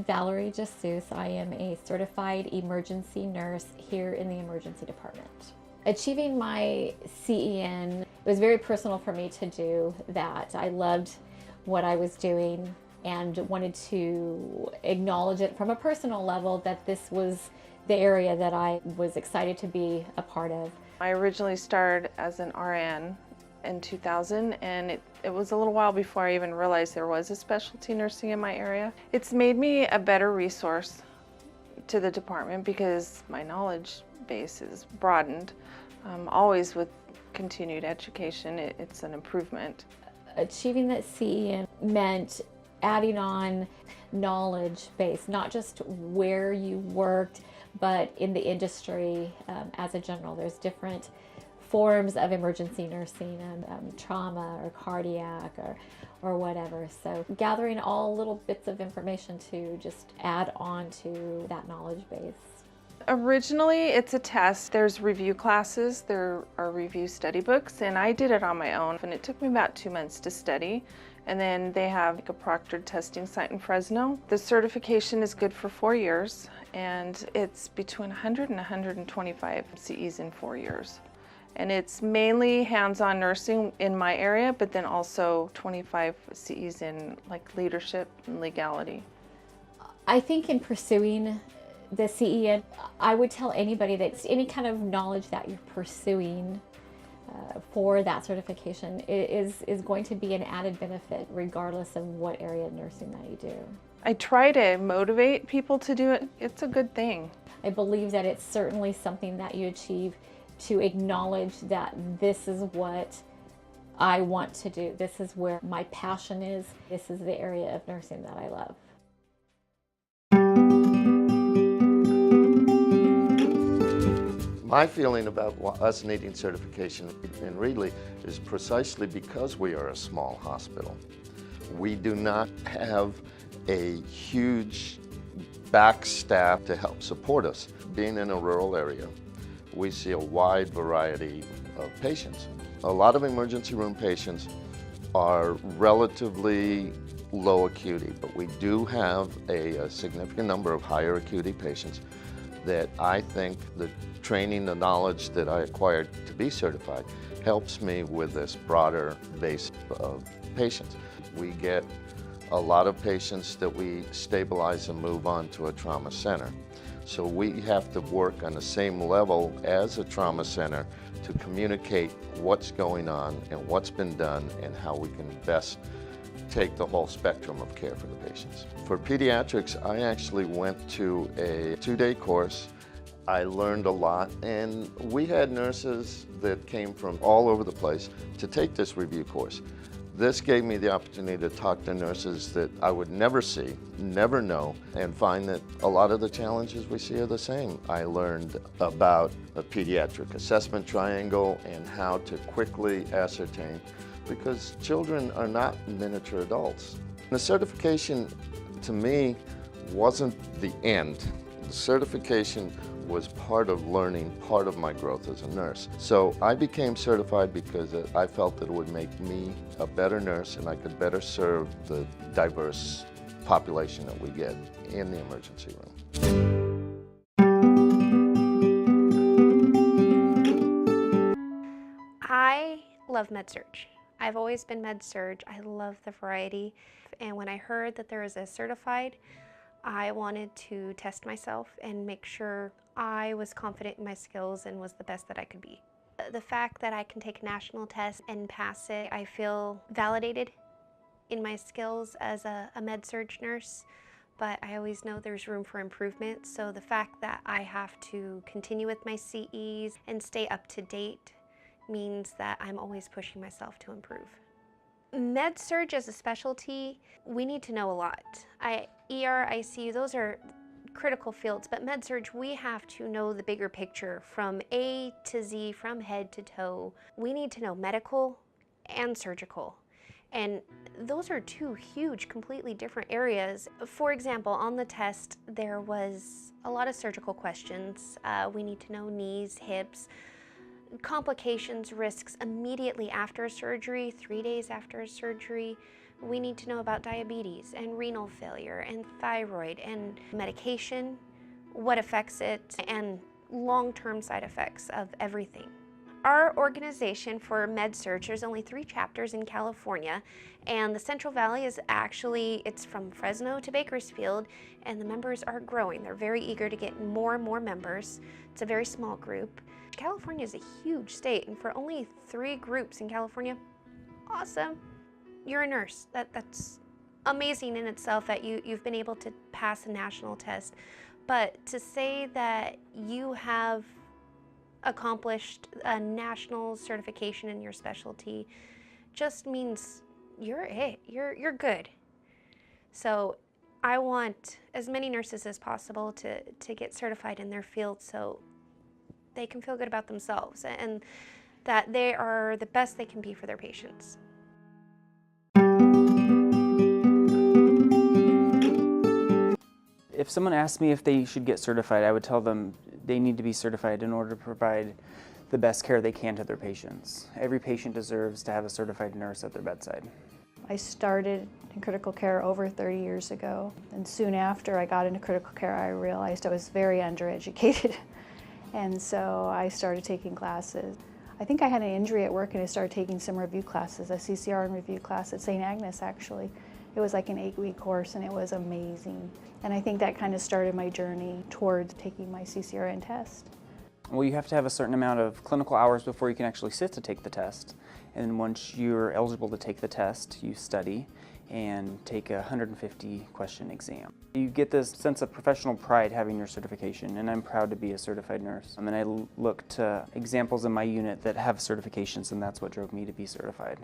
Valerie Jesus. I am a certified emergency nurse here in the emergency department. Achieving my CEN, it was very personal for me to do that. I loved what I was doing and wanted to acknowledge it from a personal level that this was the area that I was excited to be a part of. I originally started as an RN in 2000, and it was a little while before I even realized there was a specialty nursing in my area. It's made me a better resource to the department because my knowledge base is broadened. Always with continued education, it's an improvement. Achieving that CEN meant adding on knowledge base, not just where you worked, but in the industry as a general. There's different forms of emergency nursing and trauma or cardiac or whatever. So gathering all little bits of information to just add on to that knowledge base. Originally, it's a test. There's review classes, there are review study books, and I did it on my own. And it took me about 2 months to study. And then they have a proctored testing site in Fresno. The certification is good for 4 years, and it's between 100 and 125 CEs in 4 years. And it's mainly hands-on nursing in my area, but then also 25 CEs in like leadership and legality. I think in pursuing the CEN, I would tell anybody that any kind of knowledge that you're pursuing for that certification is going to be an added benefit regardless of what area of nursing that you do. I try to motivate people to do it. It's a good thing. I believe that it's certainly something that you achieve to acknowledge that this is what I want to do. This is where my passion is. This is the area of nursing that I love. My feeling about us needing certification in Reedley is precisely because we are a small hospital. We do not have a huge back staff to help support us. Being in a rural area, we see a wide variety of patients. A lot of emergency room patients are relatively low acuity, but we do have a significant number of higher acuity patients that I think the training, the knowledge that I acquired to be certified helps me with this broader base of patients. We get a lot of patients that we stabilize and move on to a trauma center. So we have to work on the same level as a trauma center to communicate what's going on and what's been done and how we can best take the whole spectrum of care for the patients. For pediatrics, I actually went to a 2-day course. I learned a lot, and we had nurses that came from all over the place to take this review course. This gave me the opportunity to talk to nurses that I would never see, never know, and find that a lot of the challenges we see are the same. I learned about a pediatric assessment triangle and how to quickly ascertain, because children are not miniature adults. The certification, to me, wasn't the end. The certification was part of learning, part of my growth as a nurse. So I became certified because I felt that it would make me a better nurse and I could better serve the diverse population that we get in the emergency room. I love med-surg. I've always been med-surg. I love the variety. And when I heard that there was a certified, I wanted to test myself and make sure I was confident in my skills and was the best that I could be. The fact that I can take a national test and pass it, I feel validated in my skills as a med-surg nurse, but I always know there's room for improvement. So the fact that I have to continue with my CEs and stay up to date means that I'm always pushing myself to improve. Med-surg as a specialty, we need to know a lot. ER, ICU, those are critical fields, but med-surg, we have to know the bigger picture from A to Z, from head to toe. We need to know medical and surgical. And those are two huge, completely different areas. For example, on the test, there was a lot of surgical questions. We need to know knees, hips, complications, risks immediately after surgery, 3 days after surgery, We need to know about diabetes and renal failure and thyroid and medication, what affects it, and long-term side effects of everything. Our organization for med-surg, there's only 3 chapters in California, and the Central Valley is actually, it's from Fresno to Bakersfield, and the members are growing. They're very eager to get more and more members. It's a very small group. California is a huge state, and for only 3 groups in California, awesome. You're a nurse. That's amazing in itself that you've been able to pass a national test. But to say that you have accomplished a national certification in your specialty just means you're it. You're good. So I want as many nurses as possible to get certified in their field so they can feel good about themselves and that they are the best they can be for their patients. If someone asked me if they should get certified, I would tell them they need to be certified in order to provide the best care they can to their patients. Every patient deserves to have a certified nurse at their bedside. I started in critical care over 30 years ago, and soon after I got into critical care, I realized I was very undereducated, and so I started taking classes. I think I had an injury at work and I started taking some review classes, a CCR and review class at St. Agnes actually. It was like an 8-week course and it was amazing. And I think that kind of started my journey towards taking my CCRN test. Well, you have to have a certain amount of clinical hours before you can actually sit to take the test. And once you're eligible to take the test, you study and take a 150-question exam. You get this sense of professional pride having your certification, and I'm proud to be a certified nurse. And then I look to examples in my unit that have certifications, and that's what drove me to be certified.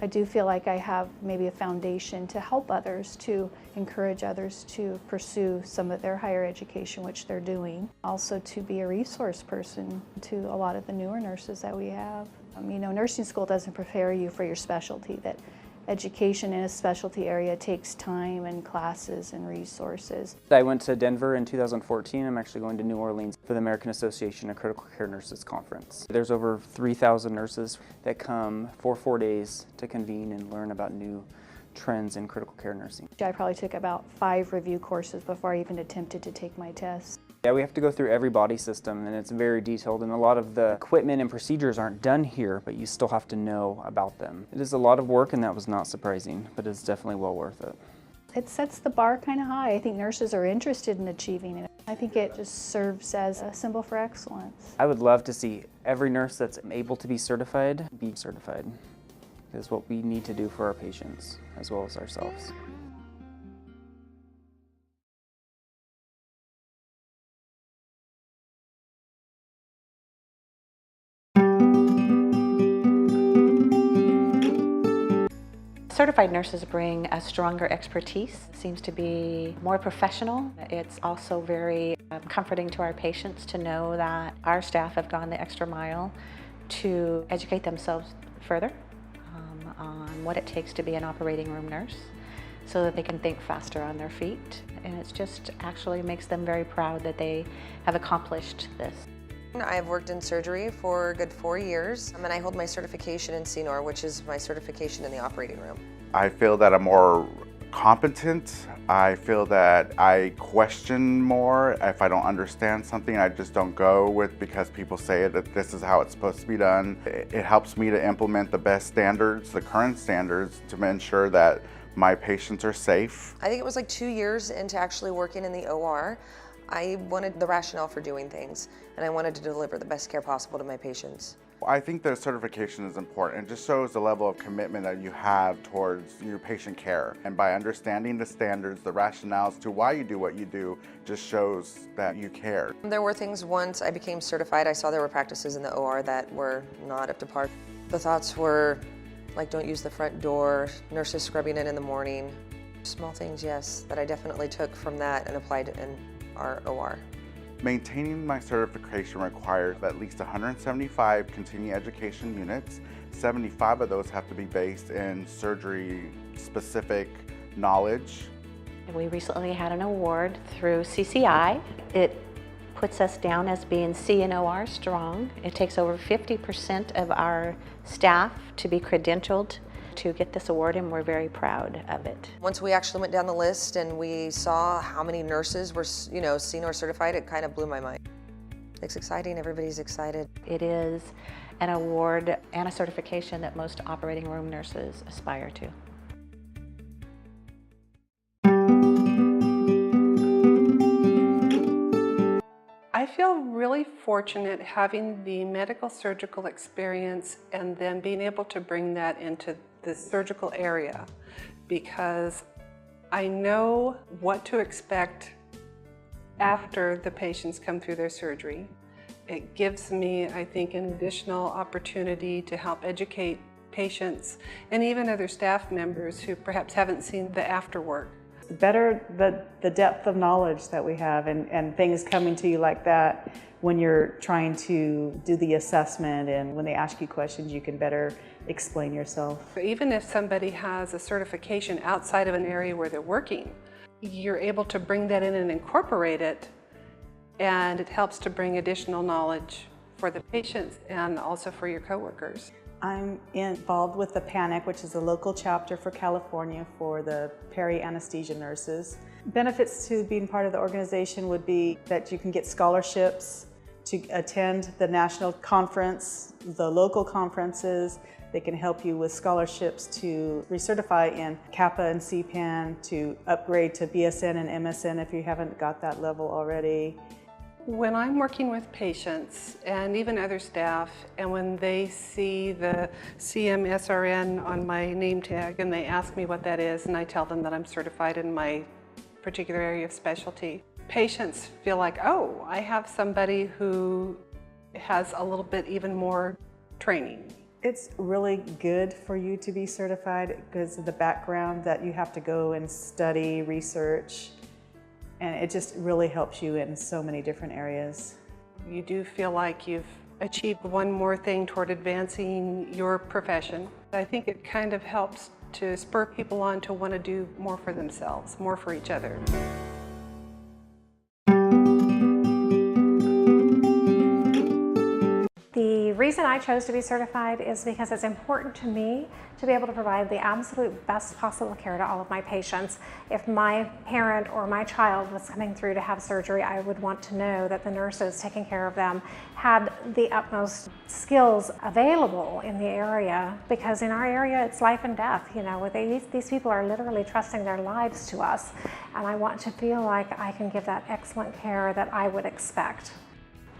I do feel like I have maybe a foundation to help others, to encourage others to pursue some of their higher education, which they're doing. Also to be a resource person to a lot of the newer nurses that we have. You know, nursing school doesn't prepare you for your specialty. That education in a specialty area takes time and classes and resources. I went to Denver in 2014. I'm actually going to New Orleans for the American Association of Critical Care Nurses Conference. There's over 3,000 nurses that come for 4 days to convene and learn about new trends in critical care nursing. I probably took about 5 review courses before I even attempted to take my test. Yeah, we have to go through every body system, and it's very detailed, and a lot of the equipment and procedures aren't done here, but you still have to know about them. It is a lot of work, and that was not surprising, but it's definitely well worth it. It sets the bar kind of high. I think nurses are interested in achieving it. I think it just serves as a symbol for excellence. I would love to see every nurse that's able to be certified. It's what we need to do for our patients, as well as ourselves. Certified nurses bring a stronger expertise, seems to be more professional. It's also very comforting to our patients to know that our staff have gone the extra mile to educate themselves further on what it takes to be an operating room nurse so that they can think faster on their feet. And it just actually makes them very proud that they have accomplished this. I've worked in surgery for a good 4 years, and I hold my certification in CNOR, which is my certification in the operating room. I feel that I'm more competent. I feel that I question more. If I don't understand something, I just don't go with because people say that this is how it's supposed to be done. It helps me to implement the best standards, the current standards, to ensure that my patients are safe. I think it was like 2 years into actually working in the OR. I wanted the rationale for doing things, and I wanted to deliver the best care possible to my patients. I think that certification is important. It just shows the level of commitment that you have towards your patient care. And by understanding the standards, the rationales to why you do what you do, just shows that you care. There were things once I became certified, I saw there were practices in the OR that were not up to par. The thoughts were like, don't use the front door, nurses scrubbing in the morning. Small things, yes, that I definitely took from that and applied in our OR. Maintaining my certification requires at least 175 continuing education units. 75 of those have to be based in surgery-specific knowledge. We recently had an award through CCI. It puts us down as being CNOR strong. It takes over 50% of our staff to be credentialed to get this award, and we're very proud of it. Once we actually went down the list and we saw how many nurses were, CNOR certified, it kind of blew my mind. It's exciting, everybody's excited. It is an award and a certification that most operating room nurses aspire to. I feel really fortunate having the medical surgical experience and then being able to bring that into the surgical area, because I know what to expect after the patients come through their surgery. It gives me, I think, an additional opportunity to help educate patients and even other staff members who perhaps haven't seen the afterwork. The better the depth of knowledge that we have, and things coming to you like that when you're trying to do the assessment, and when they ask you questions, you can better explain yourself. Even if somebody has a certification outside of an area where they're working, you're able to bring that in and incorporate it, and it helps to bring additional knowledge for the patients and also for your coworkers. I'm involved with the PANIC, which is a local chapter for California for the peri-anesthesia nurses. Benefits to being part of the organization would be that you can get scholarships to attend the national conference, the local conferences. They can help you with scholarships to recertify in CAPA and CPAN, to upgrade to BSN and MSN if you haven't got that level already. When I'm working with patients and even other staff, and when they see the CMSRN on my name tag and they ask me what that is, and I tell them that I'm certified in my particular area of specialty, patients feel like, oh, I have somebody who has a little bit even more training. It's really good for you to be certified because of the background that you have to go and study, research, and it just really helps you in so many different areas. You do feel like you've achieved one more thing toward advancing your profession. I think it kind of helps to spur people on to want to do more for themselves, more for each other. The reason I chose to be certified is because it's important to me to be able to provide the absolute best possible care to all of my patients. If my parent or my child was coming through to have surgery, I would want to know that the nurses taking care of them had the utmost skills available in the area, because in our area it's life and death. You know, these people are literally trusting their lives to us, and I want to feel like I can give that excellent care that I would expect.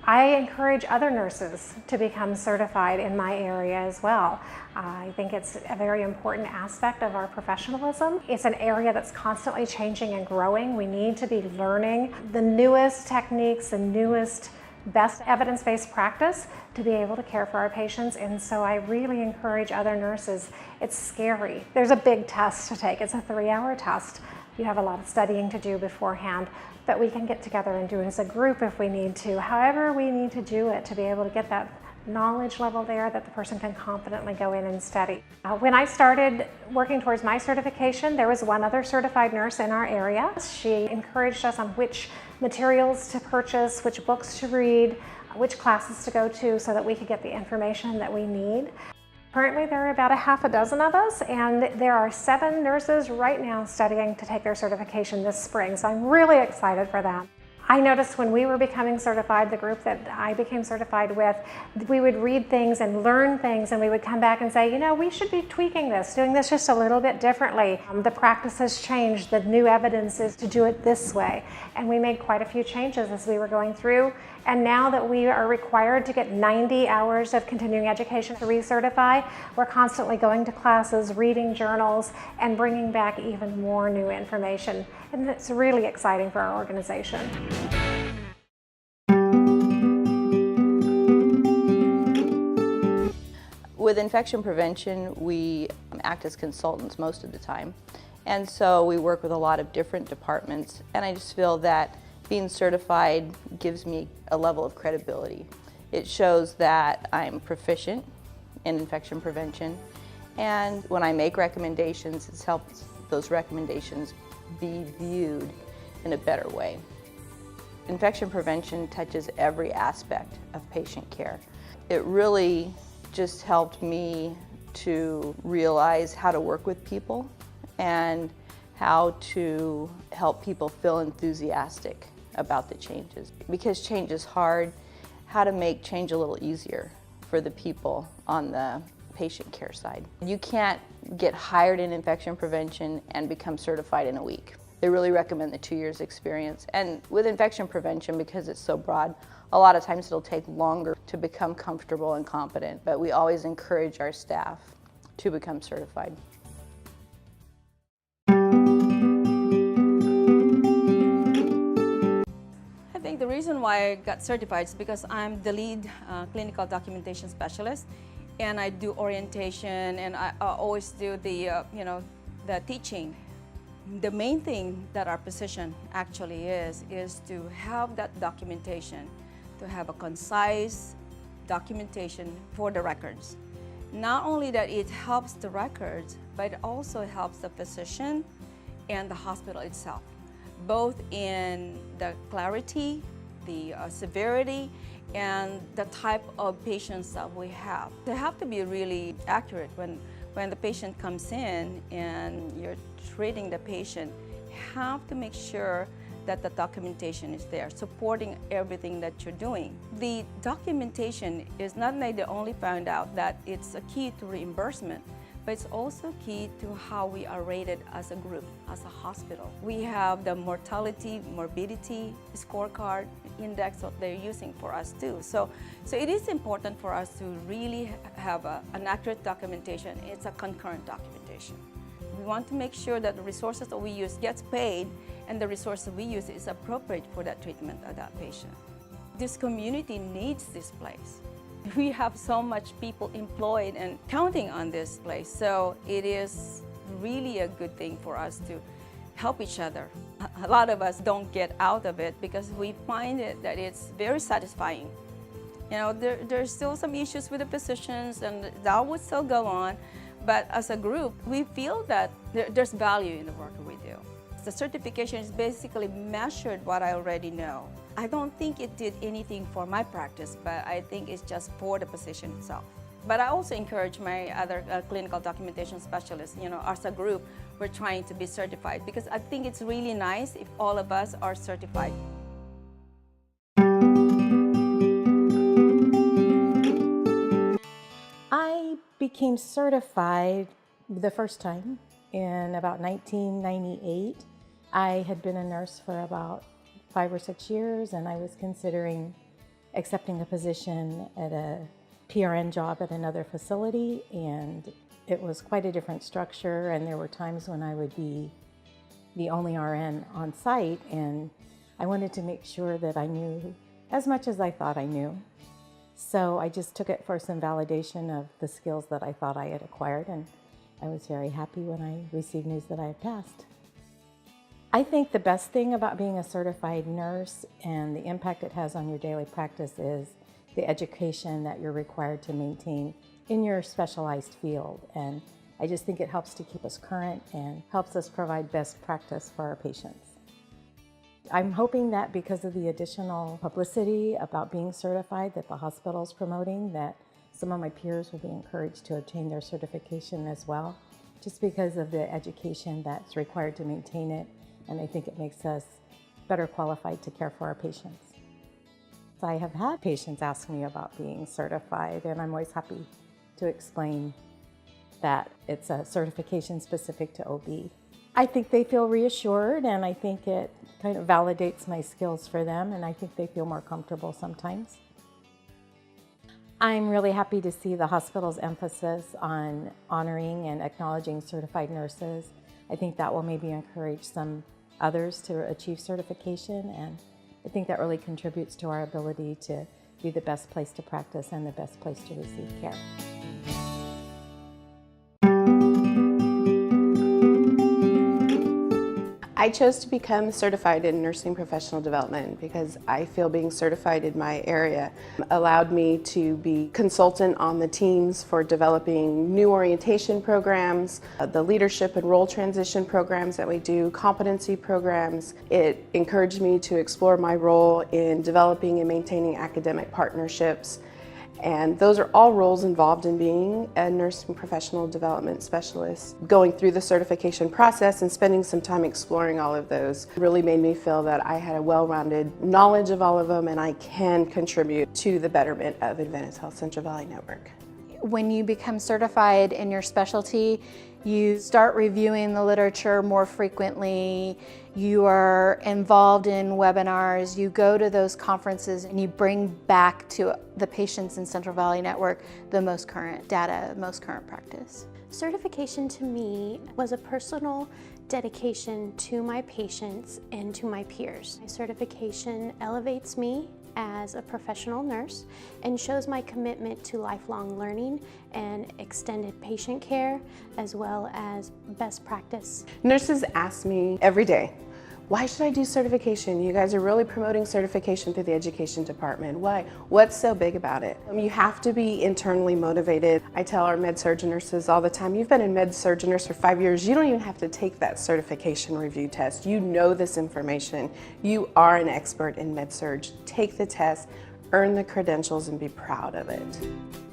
I encourage other nurses to become certified in my area as well. I think it's a very important aspect of our professionalism. It's an area that's constantly changing and growing. We need to be learning the newest techniques, the newest, best evidence-based practice to be able to care for our patients, and so I really encourage other nurses. It's scary. There's a big test to take. It's a 3-hour test. You have a lot of studying to do beforehand, but we can get together and do it as a group if we need to. However we need to do it to be able to get that knowledge level there that the person can confidently go in and study. When I started working towards my certification, there was one other certified nurse in our area. She encouraged us on which materials to purchase, which books to read, which classes to go to, so that we could get the information that we need. Currently, there are about a half a dozen of us, and there are 7 nurses right now studying to take their certification this spring, so I'm really excited for that. I noticed when we were becoming certified, the group that I became certified with, we would read things and learn things, and we would come back and say, you know, we should be tweaking this, doing this just a little bit differently. The practice has changed, the new evidence is to do it this way. And we made quite a few changes as we were going through. And now that we are required to get 90 hours of continuing education to recertify, we're constantly going to classes, reading journals, and bringing back even more new information. And it's really exciting for our organization. With infection prevention, we act as consultants most of the time. And so we work with a lot of different departments, and I just feel that being certified gives me a level of credibility. It shows that I'm proficient in infection prevention, and when I make recommendations, it helps those recommendations be viewed in a better way. Infection prevention touches every aspect of patient care. It really just helped me to realize how to work with people and how to help people feel enthusiastic about the changes. Because change is hard, how to make change a little easier for the people on the patient care side. You can't get hired in infection prevention and become certified in a week. They really recommend the 2 years experience. And with infection prevention, because it's so broad, a lot of times it'll take longer to become comfortable and competent, but we always encourage our staff to become certified. I think the reason why I got certified is because I'm the lead clinical documentation specialist, and I do orientation, and I always do the the teaching. The main thing that our position actually is to have that documentation, to have a concise documentation for the records. Not only that it helps the records, but it also helps the physician and the hospital itself, both in the clarity, the severity, and the type of patients that we have. They have to be really accurate when the patient comes in and you're treating the patient. You have to make sure that the documentation is there, supporting everything that you're doing. The documentation is not only the only found out that it's a key to reimbursement, but it's also key to how we are rated as a group, as a hospital. We have the mortality, morbidity scorecard index that they're using for us too. So it is important for us to really have an accurate documentation. It's a concurrent documentation. We want to make sure that the resources that we use gets paid, and the resources we use is appropriate for that treatment of that patient. This community needs this place. We have so much people employed and counting on this place, so it is really a good thing for us to help each other. A lot of us don't get out of it because we find that it's very satisfying. You know, there's still some issues with the physicians, and that would still go on, but as a group, we feel that there's value in the work we do. The certification is basically measured what I already know. I don't think it did anything for my practice, but I think it's just for the position itself. But I also encourage my other clinical documentation specialists, you know, as a group, we're trying to be certified because I think it's really nice if all of us are certified. I became certified the first time in about 1998. I had been a nurse for about 5 or 6 years, and I was considering accepting a position at a PRN job at another facility, and it was quite a different structure, and there were times when I would be the only RN on site, and I wanted to make sure that I knew as much as I thought I knew. So I just took it for some validation of the skills that I thought I had acquired, and I was very happy when I received news that I had passed. I think the best thing about being a certified nurse and the impact it has on your daily practice is the education that you're required to maintain in your specialized field. And I just think it helps to keep us current and helps us provide best practice for our patients. I'm hoping that because of the additional publicity about being certified that the hospital is promoting, that some of my peers will be encouraged to obtain their certification as well, just because of the education that's required to maintain it. And I think it makes us better qualified to care for our patients. I have had patients ask me about being certified, and I'm always happy to explain that it's a certification specific to OB. I think they feel reassured, and I think it kind of validates my skills for them, and I think they feel more comfortable sometimes. I'm really happy to see the hospital's emphasis on honoring and acknowledging certified nurses. I think that will maybe encourage some others to achieve certification, and I think that really contributes to our ability to be the best place to practice and the best place to receive care. I chose to become certified in nursing professional development because I feel being certified in my area allowed me to be consultant on the teams for developing new orientation programs, the leadership and role transition programs that we do, competency programs. It encouraged me to explore my role in developing and maintaining academic partnerships. And those are all roles involved in being a nursing professional development specialist. Going through the certification process and spending some time exploring all of those really made me feel that I had a well-rounded knowledge of all of them and I can contribute to the betterment of Adventist Health Central Valley Network. When you become certified in your specialty, you start reviewing the literature more frequently, you are involved in webinars, you go to those conferences and you bring back to the patients in Central Valley Network the most current data, most current practice. Certification to me was a personal dedication to my patients and to my peers. My certification elevates me as a professional nurse and shows my commitment to lifelong learning and extended patient care as well as best practice. Nurses ask me every day, why should I do certification? You guys are really promoting certification through the education department. Why? What's so big about it? You have to be internally motivated. I tell our med-surg nurses all the time, you've been a med-surg nurse for 5 years, you don't even have to take that certification review test. You know this information. You are an expert in med-surg. Take the test, earn the credentials, and be proud of it.